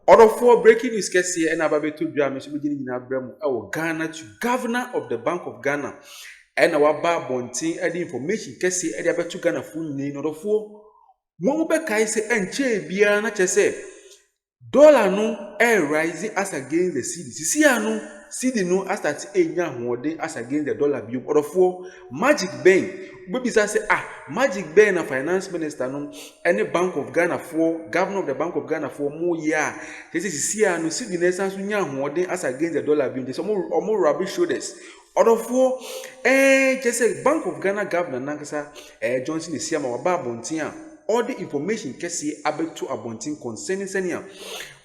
Order for breaking news kesi and ababeto dwa me so beginning in abramo e Ghanatube, governor of the Bank of Ghana. And our bar bonting and information kesi e abeto Ghana fu nyina order for mo be kai se enche bia na che dollar no rise as against the cedi. Sisi anu cedi no start enya hoode as against the dollar biom. Order for magic bank. Baby say magic bank na finance minister no any Bank of Ghana for governor of the Bank of Ghana for more year. They say sisi anu cedi na sanso nya hoode as against the dollar biom. They say more rubbish shoulders. Order for just say Bank of Ghana governor nankasa Johnson Isiama wa ba bontia. All the information kesi abeto abontin concerning senia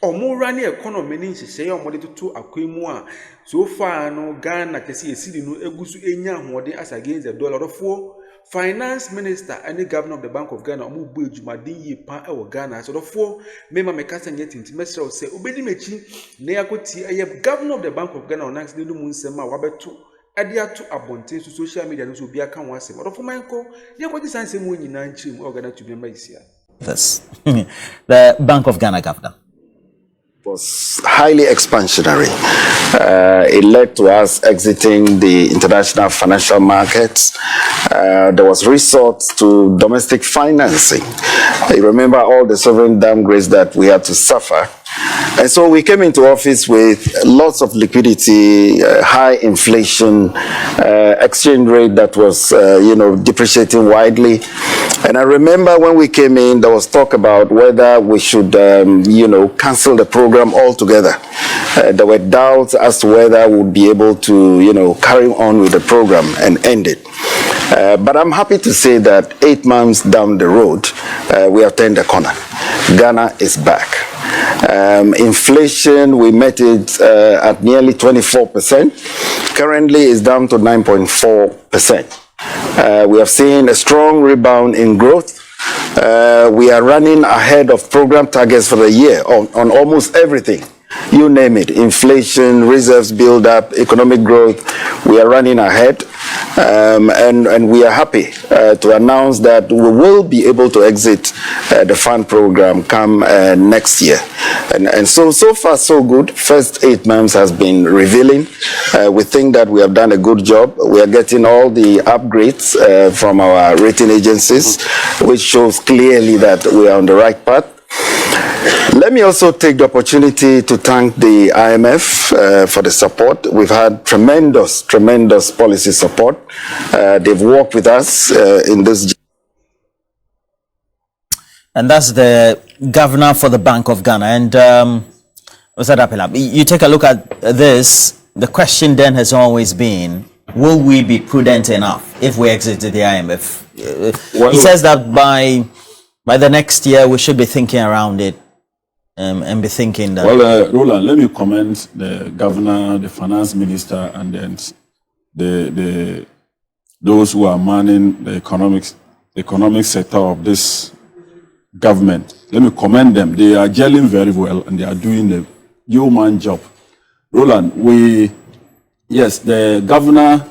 omurani economy ni nhyehyɛ omode toto akwemu a so far no Ghana kesi esidi no egusu enya ahode as against the dollar for finance minister and the governor of the Bank of Ghana omubu ejumadin yi pa e wo Ghana so for mema mekasa nye tintimesrɛ se obedi mechi na yakoti eye governor of the Bank of Ghana onax de mu nsɛm a wabeto adia to abontin so social media no so bia kan wasem orofo manko ye kwodi sansem wo nyina nchim Ghanatube member isia. Yes. The Bank of Ghana governor was highly expansionary. It led to us exiting the international financial markets. There was resort to domestic financing. You remember all the sovereign downgrades that we had to suffer. And so we came into office with lots of liquidity, high inflation, exchange rate that was, depreciating widely. And I remember when we came in, there was talk about whether we should, cancel the program altogether. There were doubts as to whether we would be able to, carry on with the program and end it. But I'm happy to say that 8 months down the road, we have turned the corner. Ghana is back. Inflation, we met it at nearly 24%. Currently, it's down to 9.4%. We have seen a strong rebound in growth. We are running ahead of program targets for the year on almost everything. You name it, inflation, reserves build up, economic growth, we are running ahead. And we are happy to announce that we will be able to exit the fund program come next year. And so far so good. First 8 months has been revealing. We think that we have done a good job. We are getting all the upgrades from our rating agencies, which shows clearly that we are on the right path. Let me also take the opportunity to thank the IMF for the support. We've had tremendous policy support. They've worked with us in this. And that's the governor for the Bank of Ghana. And you take a look at this, the question then has always been, will we be prudent enough if we exit the IMF? He says that by the next year, we should be thinking around it. And be thinking that. Well, Roland, let me commend the governor, the finance minister, and then those who are manning the economic sector of this government. Let me commend them. They are gelling very well, and they are doing a yeoman job. Roland, the governor,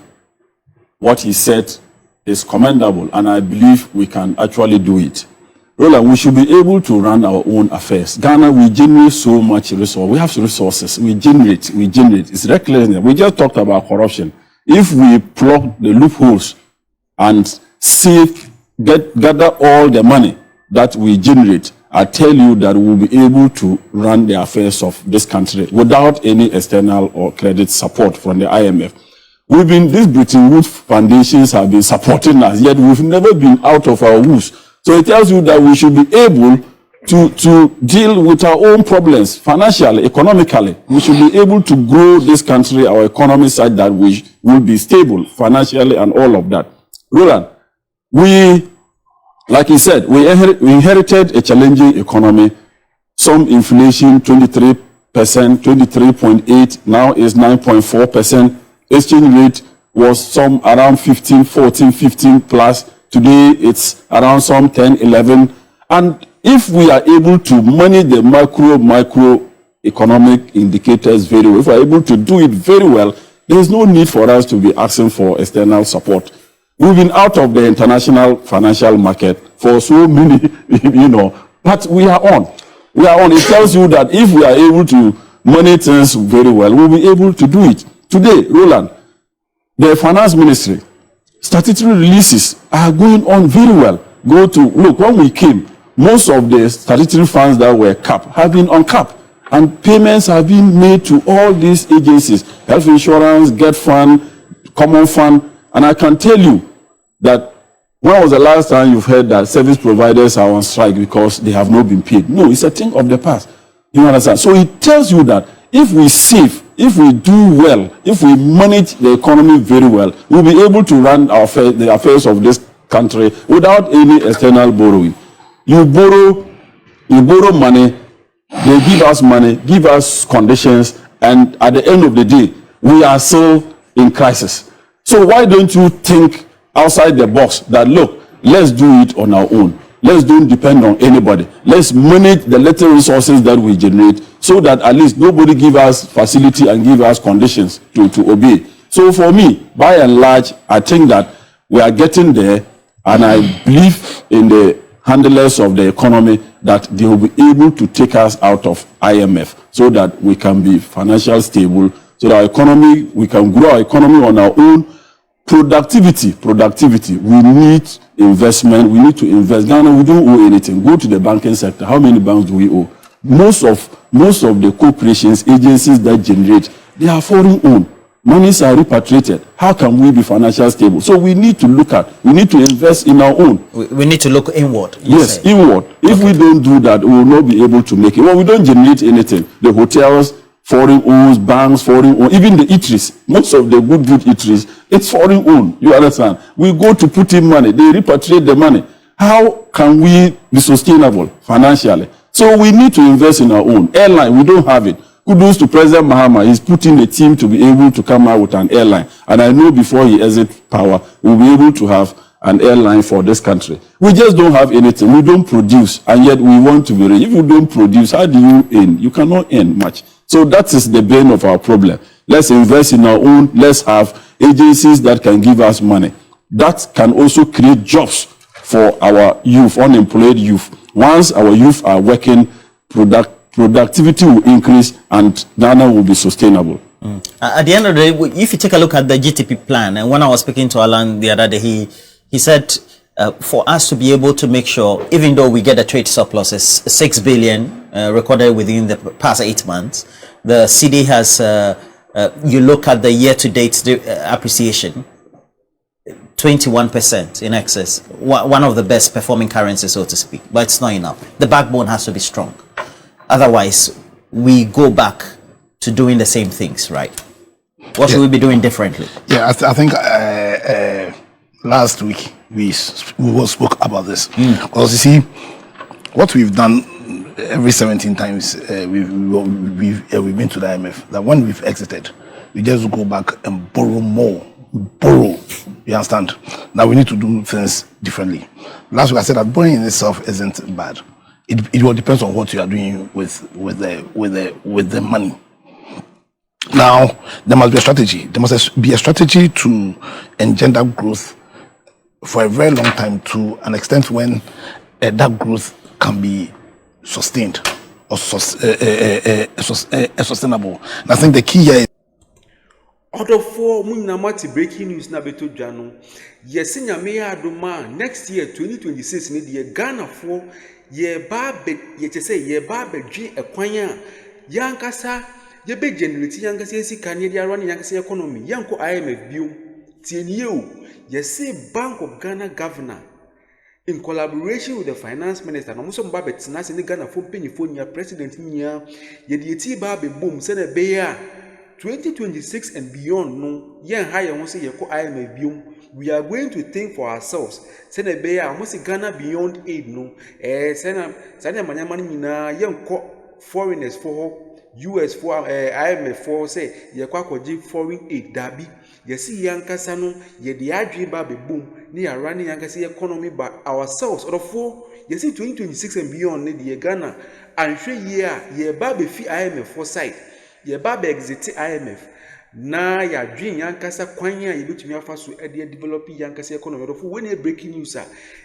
what he said is commendable, and I believe we can actually do it. Roland, we should be able to run our own affairs. Ghana, we generate so much resource. We have resources. We generate. It's reckless. We just talked about corruption. If we plug the loopholes and gather all the money that we generate, I tell you that we will be able to run the affairs of this country without any external or credit support from the IMF. These Bretton Woods foundations have been supporting us, yet we've never been out of our woes. So it tells you that we should be able to deal with our own problems financially, economically. We should be able to grow this country, our economy, such that we will be stable financially and all of that. Roland, like he said, we inherited a challenging economy. Some inflation, 23%, 23.8%, now is 9.4%. Exchange rate was some around 15 plus. Today, it's around some 10, 11. And if we are able to manage the micro economic indicators very well, if we are able to do it very well, there is no need for us to be asking for external support. We've been out of the international financial market for so many, but we are on. we are on. It tells you that if we are able to manage things very well, we'll be able to do it. Today, Roland, the finance ministry, statutory releases are going on very well. Look, when we came, most of the statutory funds that were capped have been uncapped, and payments have been made to all these agencies, health insurance, Get Fund, Common Fund, and I can tell you that when was the last time you've heard that service providers are on strike because they have not been paid? No, it's a thing of the past. You understand? So it tells you that if we save, if we do well, if we manage the economy very well, we'll be able to run the affairs of this country without any external borrowing. You borrow money, they give us money, give us conditions, and at the end of the day, we are still in crisis. So why don't you think outside the box that, look, let's do it on our own. Let's don't depend on anybody. Let's manage the little resources that we generate so that at least nobody give us facility and give us conditions to obey. So for me, by and large, I think that we are getting there, and I believe in the handlers of the economy that they will be able to take us out of IMF so that we can be financially stable, so that our economy, we can grow our economy on our own. Productivity. We need investment. We need to invest. Ghana, we don't owe anything. Go to the banking sector. How many banks do we owe? Most of the corporations, agencies that generate, they are foreign owned. Monies are repatriated. How can we be financially stable? So we need to we need to invest in our own. We need to look inward. Yes, inward. If we don't do that, we will not be able to make it. Well, we don't generate anything. The hotels, foreign owned, banks, foreign owned, even the eateries, most of the good eateries, it's foreign owned. You understand? We go to put in money, they repatriate the money. How can we be sustainable financially? So we need to invest in our own. Airline, we don't have it. Kudos to President Mahama. He's putting a team to be able to come out with an airline. And I know before he exits power, we'll be able to have an airline for this country. We just don't have anything. We don't produce, and yet we want to be rich. If you don't produce, how do you earn? You cannot earn much. So that is the bane of our problem. Let's invest in our own. Let's have agencies that can give us money. That can also create jobs for our youth, unemployed youth. Once our youth are working, productivity will increase and Ghana will be sustainable. At the end of the day, if you take a look at the GTP plan, and when I was speaking to Alan the other day, he said for us to be able to make sure, even though we get a trade surplus, is 6 billion recorded within the past 8 months, the CD has, you look at the year-to-date appreciation, 21% in excess, one of the best performing currencies, so to speak, but it's not enough. The backbone has to be strong. Otherwise, we go back to doing the same things, right? What should we be doing differently? Yeah, I think last week we spoke about this. Because you see, what we've done every 17 times we've been to the IMF, that when we've exited, we just go back and borrow more. You understand? Now we need to do things differently. Last week I said that borrowing in itself isn't bad. It all depends on what you are doing with the money. Now there must be a strategy. There must be a strategy to engender growth for a very long time, to an extent when that growth can be sustained or sustainable. And I think the key here is Order for Munamati breaking news na beto jano. Yes, in Yamea Duma next year 2026 need ye Ghana for ye barbe ye say ye barbe G a quanya Yankasa ye be generate Yankasi Canada run Yankasi economy Yanko IMF bill TNU ye say Bank of Ghana governor in collaboration with the finance minister no so babet na se Ghana for pennyphone president nya ye the barbe boom send a bear 2026 and beyond no yen higher won say yeko IMF biom we are going to think for ourselves send a bear almost Ghana beyond aid no send manyama nyina yenko foreigners for US for IMF for say yeko akoji foreign aid dabi yesi yankasa no ye de adwe ba be boom ne ya run yankasa economy by ourselves or for yesi 2026 and beyond ne de Ghana anhwe ye a ye ba be fi IMF for side ye ba be exit IMF na ya dream yankasa kwan ya yebetumi afa so e de develop yankasa economy for when a breaking news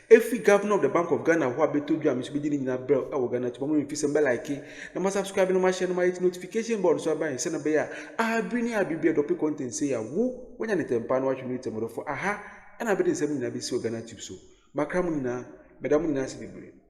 every governor of the Bank of Ghana who abeto dua me so be di nyina bro e wo Ghanatube mo fi sembe like na ma subscribe no ma share no ma hit notification board so aban se na be ya abini abibia dope content say ya wo wonya ne tempa no ahwe no temoro for aha na be de nsem nyina be si Ghanatube so makra mu nyina medam nyina se bebre